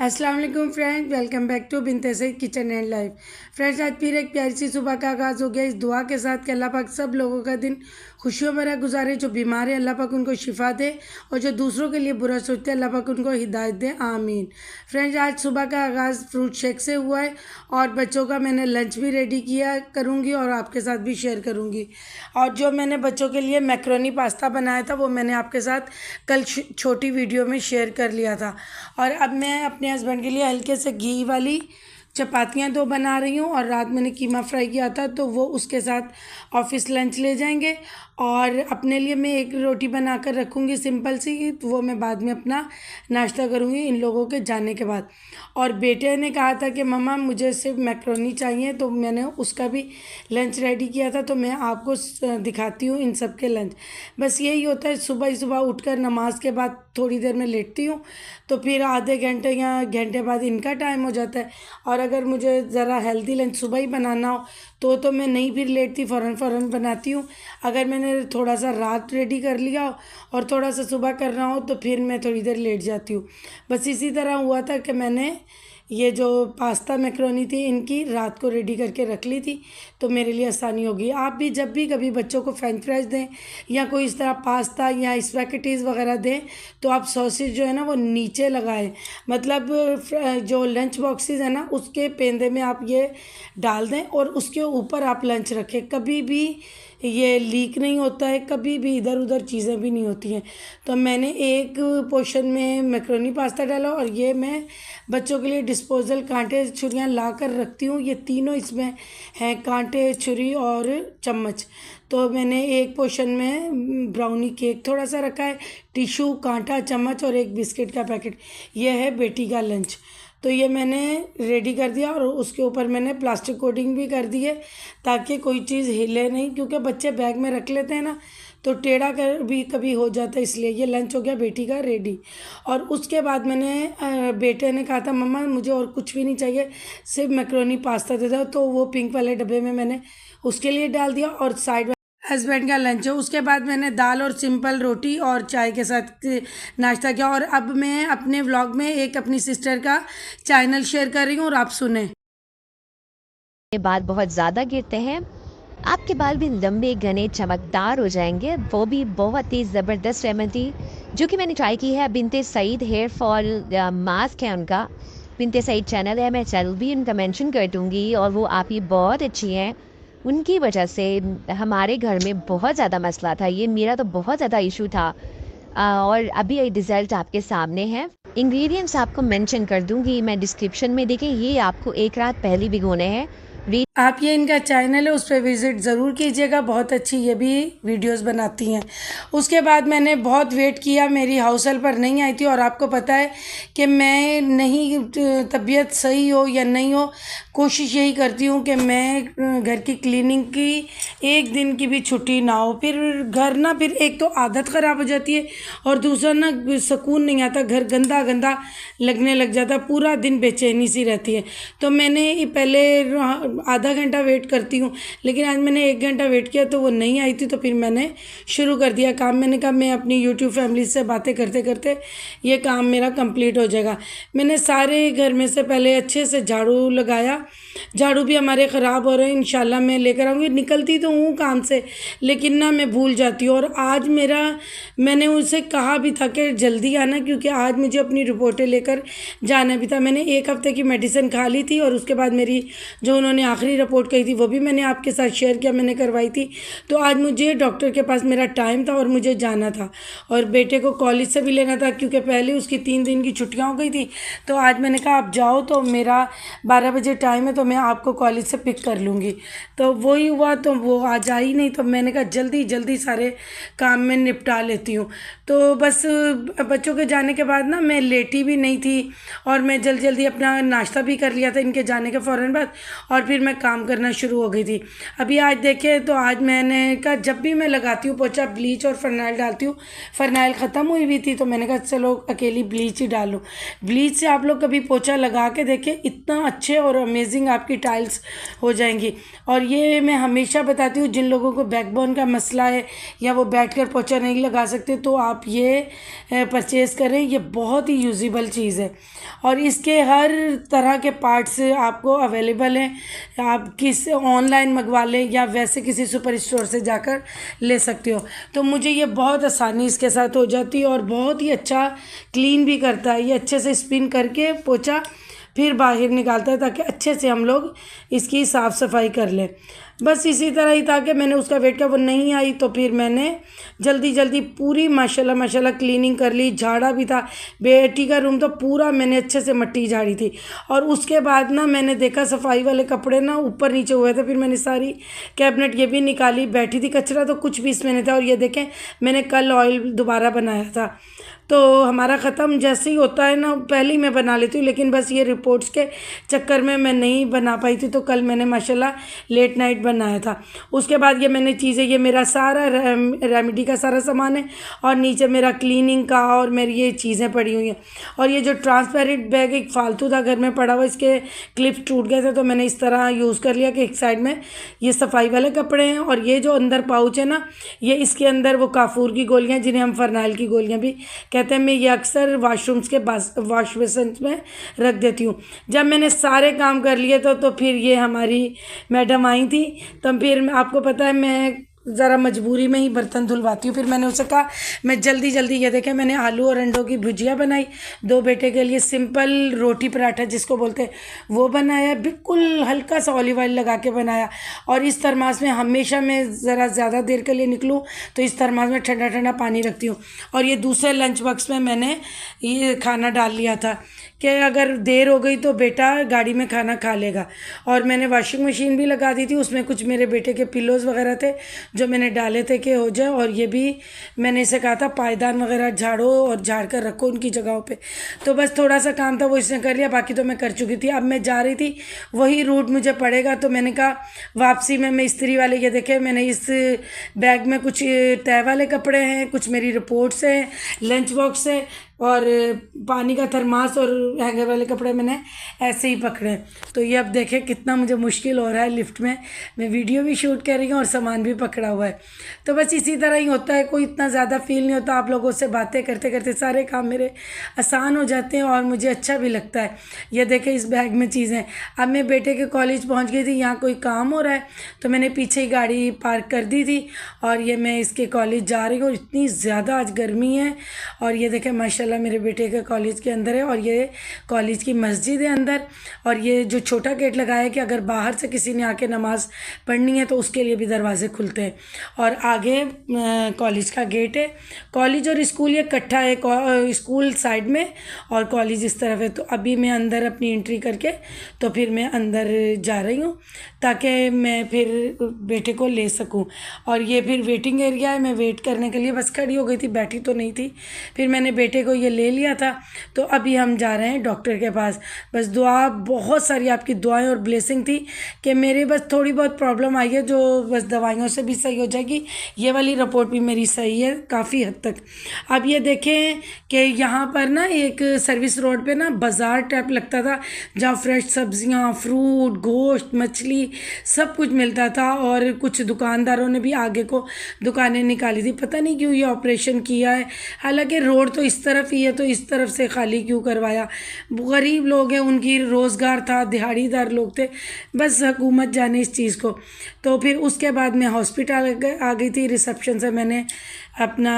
अस्सलाम वालेकुम friends, welcome back to Binte Saeed kitchen and life. Friends, आज फिर एक प्यारी सी सुबह का आगाज़ हो गया इस दुआ के साथ कि अल्लाह पाक सब लोगों का दिन खुशियों भरा गुजारे। जो बीमार है अल्लाह पाक उनको शिफा दे और जो दूसरों के लिए बुरा सोचते हैं अल्लाह पाक उनको हिदायत दे, आमीन। फ्रेंड्स, आज सुबह का आगाज़ फ्रूट शेक से हुआ है और बच्चों का मैंने लंच भी रेडी किया करूँगी और आपके साथ भी शेयर करूँगी। और जो मैंने बच्चों के लिए मैक्रोनी पास्ता बनाया था वो मैंने आपके साथ कल छोटी वीडियो में शेयर कर लिया था। और अब मैं अपने हस्बैंड के लिए हल्के से घी वाली चपातियाँ 2 बना रही हूँ और रात मैंने कीमा फ्राई किया था तो वो उसके साथ ऑफिस लंच ले जाएंगे। और अपने लिए मैं एक रोटी बना कर रखूँगी सिंपल सी, तो वो मैं बाद में अपना नाश्ता करूँगी इन लोगों के जाने के बाद। और बेटे ने कहा था कि मम्मा मुझे सिर्फ मैक्रोनी चाहिए, तो मैंने उसका भी लंच रेडी किया था, तो मैं आपको दिखाती हूँ इन सब के लंच। बस यही होता है, सुबह ही सुबह उठकर नमाज के बाद थोड़ी देर में लेटती हूँ तो फिर आधे घंटे या घंटे बाद इनका टाइम हो जाता है। और अगर मुझे ज़रा हेल्दी लंच सुबह ही बनाना हो तो मैं नहीं फिर लेटती, फ़ौरन बनाती हूँ। अगर मैंने थोड़ा सा रात रेडी कर लिया हो और थोड़ा सा सुबह करना हो तो फिर मैं थोड़ी देर लेट जाती हूँ। बस इसी तरह हुआ था कि मैंने ये जो पास्ता मैक्रोनी थी इनकी रात को रेडी करके रख ली थी, तो मेरे लिए आसानी होगी। आप भी जब भी कभी बच्चों को फ्रेंच फ्राइज दें या कोई इस तरह पास्ता या स्पैगेटीज़ वगैरह दें तो आप सॉसेज जो है ना वो नीचे लगाएं, मतलब जो लंच बॉक्सेस है ना उसके पेंदे में आप ये डाल दें और उसके ऊपर आप लंच रखें। कभी भी ये लीक नहीं होता है, कभी भी इधर उधर चीज़ें भी नहीं होती हैं। तो मैंने एक पोर्शन में मैक्रोनी पास्ता डाला और ये मैं बच्चों के लिए डिस्पोजल कांटे छुरियाँ ला कर रखती हूँ। ये तीनों इसमें हैं, कांटे, छुरी और चम्मच। तो मैंने एक पोर्शन में ब्राउनी केक थोड़ा सा रखा है, टिशू, कांटा, चम्मच और एक बिस्किट का पैकेट। ये है बेटी का लंच। तो ये मैंने रेडी कर दिया और उसके ऊपर मैंने प्लास्टिक कोटिंग भी कर दी है ताकि कोई चीज़ हिले नहीं, क्योंकि बच्चे बैग में रख लेते हैं ना तो टेढ़ा कर भी कभी हो जाता है। इसलिए ये लंच हो गया बेटी का रेडी। और उसके बाद मैंने बेटे ने कहा था मम्मा मुझे और कुछ भी नहीं चाहिए, सिर्फ मैक्रोनी पास्ता दे दो, तो वो पिंक वाले डब्बे में मैंने उसके लिए डाल दिया और साइड हस्बैंड का लंच है। उसके बाद मैंने दाल और सिंपल रोटी और चाय के साथ नाश्ता किया। और अब मैं अपने व्लॉग में एक अपनी सिस्टर का चैनल शेयर कर रही हूँ और आप सुने। के बाद बहुत ज़्यादा गिरते हैं, आपके बाल भी लंबे घने चमकदार हो जाएंगे, वो भी बहुत ही ज़बरदस्त रेमेडी जो कि मैंने ट्राई की है। बिनते सईद हेयर फॉल मास्क है उनका, बिनते सईद चैनल है, मैं चैनल भी उनका मेंशन कर दूँगी और वो आप ही बहुत अच्छी हैं। उनकी वजह से हमारे घर में बहुत ज़्यादा मसला था, ये मेरा तो बहुत ज़्यादा इशू था। और अभी ये रिज़ल्ट आपके सामने है। इंग्रेडिएंट्स आपको मेंशन कर दूँगी मैं डिस्क्रिप्शन में, देखें ये आपको एक रात पहले भिगोने हैं। आप ये इनका चैनल है उस पर विज़िट ज़रूर कीजिएगा, बहुत अच्छी ये भी वीडियोस बनाती हैं। उसके बाद मैंने बहुत वेट किया, मेरी हाउस हेल्पर नहीं आई थी और आपको पता है कि मैं नहीं तबीयत सही हो या नहीं हो कोशिश यही करती हूँ कि मैं घर की क्लीनिंग की एक दिन की भी छुट्टी ना हो। फिर घर ना, फिर एक तो आदत ख़राब हो जाती है और दूसरा ना सुकून नहीं आता, घर गंदा गंदा लगने लग जाता, पूरा दिन बेचैनी सी रहती है। तो मैंने पहले आधा घंटा वेट करती हूँ, लेकिन आज मैंने 1 घंटा वेट किया तो वो नहीं आई थी, तो फिर मैंने शुरू कर दिया काम। मैंने कहा मैं अपनी यूट्यूब फैमिली से बातें करते करते ये काम मेरा कंप्लीट हो जाएगा। मैंने सारे घर में से पहले अच्छे से झाड़ू लगाया, झाड़ू भी हमारे ख़राब हो रहे हैं, इंशाल्लाह मैं लेकर आऊँगी। निकलती तो हूँ काम से लेकिन ना मैं भूल जाती हूँ। और आज मैंने उनसे कहा भी था कि जल्दी आना, क्योंकि आज मुझे अपनी रिपोर्टें लेकर जाना भी था। मैंने 1 हफ़्ते की मेडिसिन खा ली थी और उसके बाद मेरी जो उन्होंने आखिरी रिपोर्ट कही थी वो भी मैंने आपके साथ शेयर किया, मैंने करवाई थी। तो आज मुझे डॉक्टर के पास मेरा टाइम था और मुझे जाना था और बेटे को कॉलेज से भी लेना था, क्योंकि पहले उसकी 3 दिन की छुट्टियां हो गई थी। तो आज मैंने कहा आप जाओ, तो मेरा 12 बजे टाइम है तो मैं आपको कॉलेज से पिक कर लूँगी। तो वही हुआ, तो वो आज आई नहीं, तो मैंने कहा जल्दी जल्दी सारे काम में निपटा लेती हूँ। तो बस बच्चों के जाने के बाद ना मैं लेटी भी नहीं थी और मैं जल्दी जल्दी अपना नाश्ता भी कर लिया था इनके जाने के फ़ौरन बाद। और फिर मैं काम करना शुरू हो गई थी। अभी आज देखें तो आज मैंने कहा जब भी मैं लगाती हूँ पोछा ब्लीच और फरनाइल डालती हूँ, फरनाइल ख़त्म हुई हुई थी तो मैंने कहा चलो अकेली ब्लीच ही डाल लूँ। ब्लीच से आप लोग कभी पोछा लगा के देखें, इतना अच्छे और अमेजिंग आपकी टाइल्स हो जाएंगी। और ये मैं हमेशा बताती हूँ जिन लोगों को बैकबोन का मसला है या वो बैठकर पोछा नहीं लगा सकते तो आप ये परचेज़ करें। ये बहुत ही यूजेबल चीज़ है और इसके हर तरह के पार्ट्स आपको अवेलेबल हैं। आप किस ऑनलाइन मंगवा लें या वैसे किसी सुपर स्टोर से जाकर ले सकते हो। तो मुझे ये बहुत आसानी इसके साथ हो जाती है और बहुत ही अच्छा क्लीन भी करता है। ये अच्छे से स्पिन करके पोछा फिर बाहर निकालता है ताकि अच्छे से हम लोग इसकी साफ़ सफाई कर लें। बस इसी तरह ही था कि मैंने उसका वेट किया, वो नहीं आई तो फिर मैंने जल्दी जल्दी पूरी माशाल्लाह माशाल्लाह क्लीनिंग कर ली। झाड़ा भी था, बेटी का रूम तो पूरा मैंने अच्छे से मट्टी झाड़ी थी। और उसके बाद ना मैंने देखा सफाई वाले कपड़े ना ऊपर नीचे हुए थे, फिर मैंने सारी कैबिनेट ये भी निकाली। बैठी थी, कचरा तो कुछ भी इसमें नहीं था। और ये देखें मैंने कल ऑयल दोबारा बनाया था, तो हमारा ख़त्म जैसे ही होता है ना पहले ही मैं बना लेती हूँ, लेकिन बस ये रिपोर्ट्स के चक्कर में मैं नहीं बना पाई थी। तो कल मैंने माशाल्लाह लेट नाइट बनाया था। उसके बाद ये मैंने चीज़ें, ये मेरा सारा रेमेडी का सारा सामान है और नीचे मेरा क्लीनिंग का और मेरी ये चीज़ें पड़ी हुई हैं। और ये जो ट्रांसपेरेंट बैग एक फ़ालतू था घर में पड़ा हुआ, इसके क्लिप्स टूट गए थे तो मैंने इस तरह यूज़ कर लिया कि एक साइड में ये सफाई वाले कपड़े हैं और ये जो अंदर पाउच है ना, ये इसके अंदर वो काफूर की गोलियाँ जिन्हें हम फरनाइल की गोलियाँ भी कहते हैं, मैं ये अक्सर वाशरूम्स के वॉश बेसिन में रख देती हूँ। जब मैंने सारे काम कर लिए तो फिर ये हमारी मैडम आई थी। तब फिर आपको पता है मैं ज़रा मजबूरी में ही बर्तन धुलवाती हूँ। फिर मैंने उससे कहा मैं जल्दी जल्दी, ये देखें मैंने आलू और अंडों की भुजिया बनाई, 2 बेटे के लिए सिंपल रोटी पराठा जिसको बोलते हैं वो बनाया, बिल्कुल हल्का सा ऑलिव ऑयल लगा के बनाया। और इस थर्मास में हमेशा मैं ज़रा ज़्यादा देर के लिए निकलूँ तो इस थर्मास में ठंडा ठंडा पानी रखती हूँ। और ये दूसरे लंच बॉक्स में मैंने ये खाना डाल लिया था कि अगर देर हो गई तो बेटा गाड़ी में खाना खा लेगा। और मैंने वॉशिंग मशीन भी लगा दी थी, उसमें कुछ मेरे बेटे के पिलोज़ वगैरह थे जो मैंने डाले थे कि हो जाए। और ये भी मैंने इसे कहा था पायदान वगैरह झाड़ो और झाड़ कर रखो उनकी जगहों पे। तो बस थोड़ा सा काम था वो इसने कर लिया, बाकी तो मैं कर चुकी थी। अब मैं जा रही थी, वही रूट मुझे पड़ेगा तो मैंने कहा वापसी में मैं इस्त्री वाले, ये देखे मैंने इस बैग में कुछ तय वाले कपड़े हैं, कुछ मेरी रिपोर्ट्स हैं, लंच बॉक्स है और पानी का थर्मास और हैंगर वाले कपड़े मैंने ऐसे ही पकड़े। तो ये अब देखें कितना मुझे मुश्किल हो रहा है, लिफ्ट में मैं वीडियो भी शूट कर रही हूँ और सामान भी पकड़ा हुआ है। तो बस इसी तरह ही होता है, कोई इतना ज़्यादा फील नहीं होता। आप लोगों से बातें करते करते सारे काम मेरे आसान हो जाते हैं और मुझे अच्छा भी लगता है। ये देखें इस बैग में चीज़ें। अब मैं बेटे के कॉलेज पहुँच गई थी, यहाँ कोई काम हो रहा है तो मैंने पीछे ही गाड़ी पार्क कर दी थी और ये मैं इसके कॉलेज जा रही हूँ। और इतनी ज़्यादा आज गर्मी है और ये देखें माशाल्लाह मेरे बेटे के कॉलेज के अंदर है और ये कॉलेज की मस्जिद है अंदर। और ये जो छोटा गेट लगाया है कि अगर बाहर से किसी ने आके नमाज़ पढ़नी है तो उसके लिए भी दरवाजे खुलते हैं। और आगे कॉलेज का गेट है। कॉलेज और स्कूल ये इकट्ठा है, स्कूल साइड में और कॉलेज इस तरफ है। तो अभी मैं अंदर अपनी एंट्री करके तो फिर मैं अंदर जा रही हूँ ताकि मैं फिर बेटे को ले सकूँ। और ये फिर वेटिंग एरिया है, मैं वेट करने के लिए बस खड़ी हो गई थी, बैठी तो नहीं थी। फिर मैंने बेटे को ये ले लिया था। तो अभी हम जा रहे हैं डॉक्टर के पास। बस दुआ, बहुत सारी आपकी दुआएं और ब्लेसिंग थी कि मेरे बस थोड़ी बहुत प्रॉब्लम आई है जो बस दवाइयों से भी सही हो जाएगी। ये वाली रिपोर्ट भी मेरी सही है काफ़ी हद तक। अब ये देखें कि यहाँ पर ना एक सर्विस रोड पे ना बाज़ार टाइप लगता था जहाँ फ्रेश सब्जियाँ, फ्रूट, गोश्त, मछली सब कुछ मिलता था। और कुछ दुकानदारों ने भी आगे को दुकानें निकाली थी, पता नहीं क्यों ये ऑपरेशन किया है। हालांकि रोड तो इस तरफ ही है तो इस तरफ से खाली क्यों करवाया। गरीब लोग हैं, उनकी रोज़गार था, दिहाड़ीदार लोग थे, बस हुकूमत जाने इस चीज़ को। तो फिर उसके बाद मैं हॉस्पिटल आ गई थी। रिसेप्शन से मैंने अपना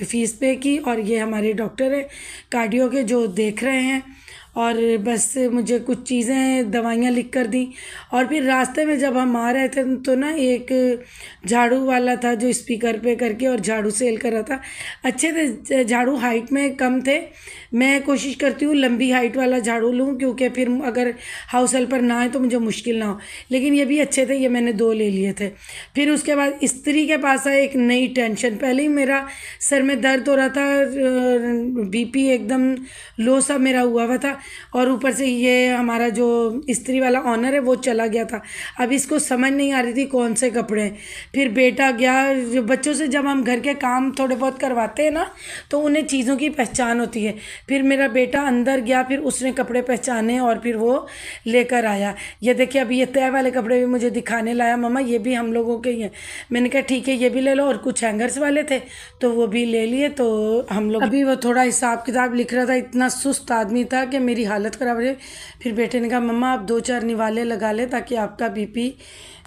फ़ीस पे की और ये हमारे डॉक्टर है कार्डियो के जो देख रहे हैं। और बस मुझे कुछ चीज़ें दवाइयाँ लिख कर दी। और फिर रास्ते में जब हम आ रहे थे तो ना एक झाड़ू वाला था जो स्पीकर पे करके और झाड़ू सेल कर रहा था। अच्छे थे झाड़ू, हाइट में कम थे। मैं कोशिश करती हूँ लंबी हाइट वाला झाड़ू लूँ क्योंकि फिर अगर हाउस हेल्पर ना आए तो मुझे मुश्किल ना हो। लेकिन ये भी अच्छे थे, ये मैंने 2 ले लिए थे। फिर उसके बाद स्त्री के पास आए, एक नई टेंशन। पहले ही मेरा सर में दर्द हो रहा था, बीपी एकदम लो सा मेरा हुआ था। और ऊपर से ये हमारा जो इस्त्री वाला ऑनर है वो चला गया था। अब इसको समझ नहीं आ रही थी कौन से कपड़े हैं। फिर बेटा गया, जो बच्चों से जब हम घर के काम थोड़े बहुत करवाते हैं ना तो उन्हें चीज़ों की पहचान होती है। फिर मेरा बेटा अंदर गया, फिर उसने कपड़े पहचाने और फिर वो लेकर आया। ये देखिए अभी ये तय वाले कपड़े भी मुझे दिखाने लाया, मम्मा ये भी हम लोगों के ही हैं। मैंने कहा ठीक है ये भी ले लो, और कुछ हैंगर्स वाले थे तो वो भी ले लिए। तो हम लोग अभी वो थोड़ा हिसाब किताब लिख रहा था, इतना सुस्त आदमी था कि मेरी हालत ख़राब हो गई। फिर बेटे ने कहा मम्मा आप 2-4 निवाले लगा ले ताकि आपका बीपी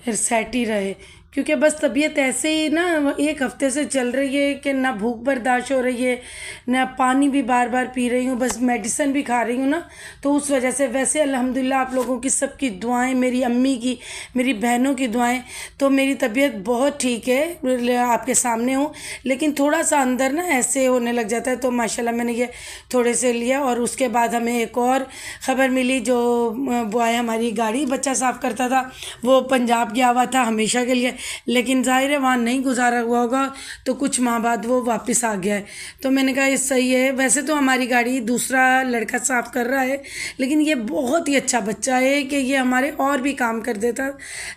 सेट ही रहे, क्योंकि बस तबीयत ऐसे ही ना 1 हफ्ते से चल रही है कि ना भूख बर्दाश्त हो रही है, ना पानी भी बार बार पी रही हूँ, बस मेडिसिन भी खा रही हूँ ना, तो उस वजह से। वैसे अल्हम्दुलिल्लाह आप लोगों की सबकी दुआएं, मेरी अम्मी की, मेरी बहनों की दुआएं, तो मेरी तबीयत बहुत ठीक है, आपके सामने हूँ। लेकिन थोड़ा सा अंदर ना ऐसे होने लग जाता है, तो माशाल्लाह मैंने ये थोड़े से लिया। और उसके बाद हमें एक और ख़बर मिली, जो बॉय हमारी गाड़ी बच्चा साफ़ करता था वो पंजाब गया हुआ था हमेशा के लिए, लेकिन ज़ाहिर है वहाँ नहीं गुजारा हुआ होगा, तो कुछ माह बाद वो वापस आ गया है। तो मैंने कहा ये सही है। वैसे तो हमारी गाड़ी दूसरा लड़का साफ़ कर रहा है, लेकिन ये बहुत ही अच्छा बच्चा है कि ये हमारे और भी काम कर देता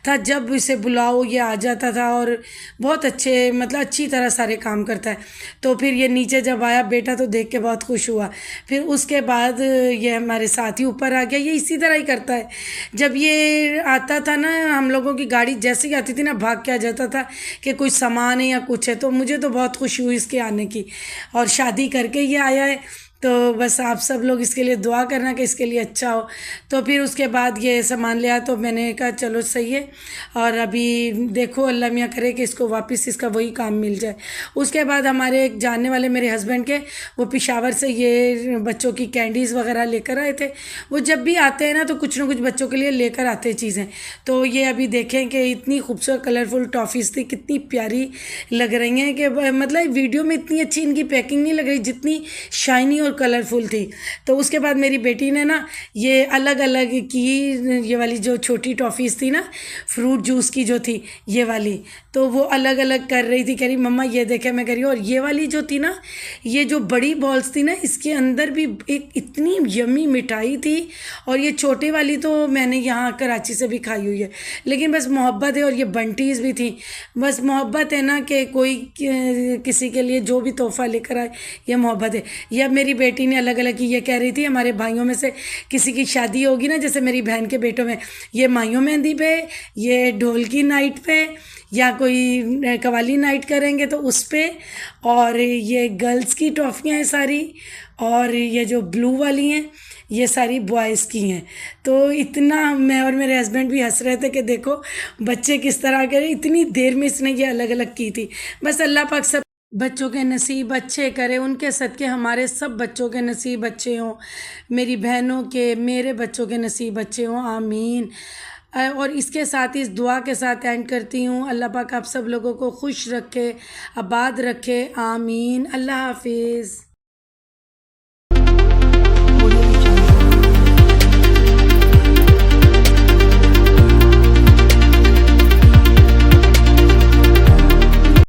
था, जब इसे बुलाओ ये आ जाता था, और बहुत अच्छे मतलब अच्छी तरह सारे काम करता है। तो फिर ये नीचे जब आया बेटा तो देख के बहुत खुश हुआ। फिर उसके बाद ये हमारे साथ ही ऊपर आ गया। ये इसी तरह ही करता है, जब ये आता था ना हम लोगों की गाड़ी जैसे ही आती थी ना भाग के आ जाता था कि कुछ सामान है या कुछ है। तो मुझे तो बहुत खुशी हुई इसके आने की, और शादी करके ये आया है। तो बस आप सब लोग इसके लिए दुआ करना कि इसके लिए अच्छा हो। तो फिर उसके बाद ये सामान लिया, तो मैंने कहा चलो सही है, और अभी देखो अल्लाह मियाँ करे कि इसको वापस इसका वही काम मिल जाए। उसके बाद हमारे एक जानने वाले मेरे हस्बैंड के, वो पेशावर से ये बच्चों की कैंडीज़ वगैरह लेकर आए थे। वो जब भी आते हैं ना तो कुछ ना कुछ बच्चों के लिए लेकर आते चीज़ें। तो ये अभी देखें कि इतनी खूबसूरत कलरफुल टॉफ़ीज़ थी, कितनी प्यारी लग रही हैं कि मतलब वीडियो में इतनी अच्छी इनकी पैकिंग नहीं लग रही जितनी शाइनी कलरफुल थी। तो उसके बाद मेरी बेटी ने ना ये अलग अलग की, ये वाली जो छोटी टॉफ़ीज़ थी ना फ्रूट जूस की जो थी ये वाली, तो वो अलग अलग कर रही थी, कह रही मम्मा ये देखे, मैं कह रही हूँ। और ये वाली जो थी ना, ये जो बड़ी बॉल्स थी ना, इसके अंदर भी एक इतनी यमी मिठाई थी। और ये छोटी वाली तो मैंने यहाँ कराची से भी खाई हुई है, लेकिन बस मोहब्बत है। और ये बंटीज़ भी थी, बस मोहब्बत है ना कि कोई किसी के लिए जो भी तोहफ़ा लेकर आए, ये मोहब्बत है। या मेरी बेटी ने अलग अलग की, ये कह रही थी हमारे भाइयों में से किसी की शादी होगी ना, जैसे मेरी बहन के बेटों में, ये माइयों मेहंदी पे, ये ढोल की नाइट पे, या कोई कवाली नाइट करेंगे तो उस पे, और ये गर्ल्स की टॉफ़ियाँ हैं सारी, और ये जो ब्लू वाली हैं ये सारी बॉयज़ की हैं। तो इतना मैं और मेरे हस्बैंड भी हंस रहे थे कि देखो बच्चे किस तरह के, इतनी देर में इसने ये अलग अलग की थी। बस अल्लाह पाक सब बच्चों के नसीब अच्छे करे, उनके सदके हमारे सब बच्चों के नसीब अच्छे हों, मेरी बहनों के, मेरे बच्चों के नसीब अच्छे हों, आमीन। और इसके साथ ही इस दुआ के साथ एंड करती हूँ, अल्लाह पाक आप सब लोगों को खुश रखे, आबाद रखे, आमीन। अल्लाह हाफिज़।